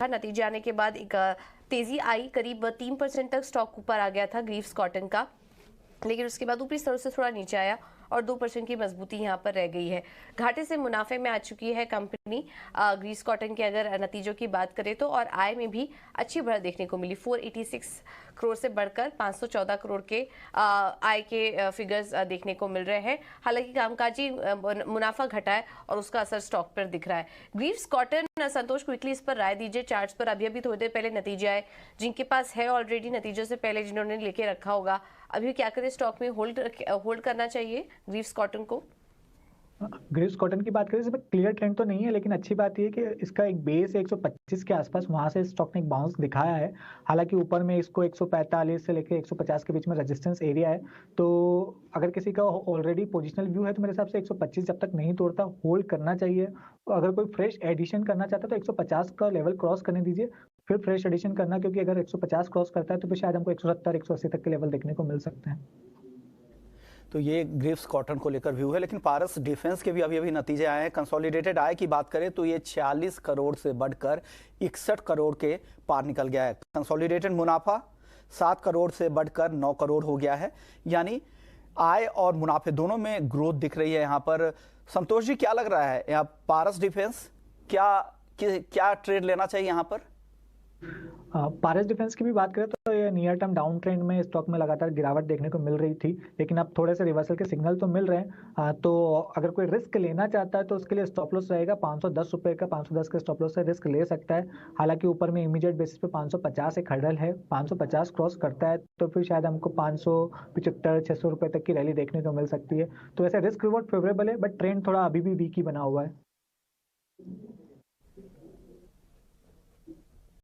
देखा, नतीजे आने के बाद एक तेजी आई, करीब 3% तक स्टॉक ऊपर आ गया था ग्रीव्स कॉटन का, लेकिन उसके बाद ऊपरी स्तरों से थोड़ा नीचे आया और 2% की मजबूती यहाँ पर रह गई है। घाटे से मुनाफे में आ चुकी है कंपनी ग्रीव्स कॉटन के अगर नतीजों की बात करें तो, और आय में भी अच्छी बढ़त देखने को मिली। 486 करोड़ से बढ़कर 514 करोड़ के आय के फिगर्स देखने को मिल रहे हैं। हालांकि कामकाजी मुनाफा घटा है और उसका असर स्टॉक पर दिख रहा है। ग्रीव्स कॉटन, संतोष क्विकली इस पर राय दीजिए। चार्ट्स पर अभी थोड़ी देर पहले नतीजे आए, जिनके पास है ऑलरेडी नतीजों से पहले जिन्होंने लेके रखा होगा, अभी क्या करें? स्टॉक में होल्ड करना चाहिए ग्रीव्स कॉटन को? ग्रीव्स कॉटन की बात करें, इसमें क्लियर ट्रेंड तो नहीं है, लेकिन अच्छी बात यह है कि इसका एक बेस 125 के आसपास, वहां से स्टॉक ने एक बाउंस दिखाया है। हालांकि ऊपर में इसको 145 से लेकर 150 के बीच में रेजिस्टेंस एरिया है। तो अगर किसी का ऑलरेडी पोजिशनल व्यू है तो मेरे हिसाब से 125 जब तक नहीं तोड़ता होल्ड करना चाहिए। अगर कोई फ्रेश एडिशन करना चाहता है तो 150 का लेवल क्रॉस करने दीजिए, फिर फ्रेश एडिशन करना, क्योंकि अगर 150 क्रॉस करता है तो फिर शायद हमको 170 180 तक के लेवल देखने को मिल सकते हैं। तो ये ग्रीव्स कॉटन को लेकर व्यू है। लेकिन पारस डिफेंस के भी अभी नतीजे आए हैं। कंसोलिडेटेड आय की बात करें तो ये 46 करोड़ से बढ़कर 61 करोड़ के पार निकल गया है। कंसोलिडेटेड मुनाफा 7 करोड़ से बढ़कर 9 करोड़ हो गया है, यानी आय और मुनाफे दोनों में ग्रोथ दिख रही है यहाँ पर। संतोष जी, क्या लग रहा है यहाँ पारस डिफेंस क्या ट्रेड लेना चाहिए यहाँ पर? पारस डिफेंस की भी बात करें तो ये नियर टर्म डाउन ट्रेंड में स्टॉक में लगातार गिरावट देखने को मिल रही थी, लेकिन अब थोड़े से रिवर्सल के सिग्नल तो मिल रहे हैं। तो अगर कोई रिस्क लेना चाहता है तो उसके लिए स्टॉप लॉस रहेगा 510 रुपए का। 510 के स्टॉप लॉस से रिस्क ले सकता है। हालांकि ऊपर में इमीडिएट बेसिस पे 550 एक हर्डल है, 550 क्रॉस करता है तो फिर शायद हमको 575 600 रुपए तक की रैली देखने को मिल सकती है। तो ऐसे रिस्क रिवॉर्ड फेवरेबल है, बट ट्रेंड थोड़ा अभी भी वीक ही बना हुआ है।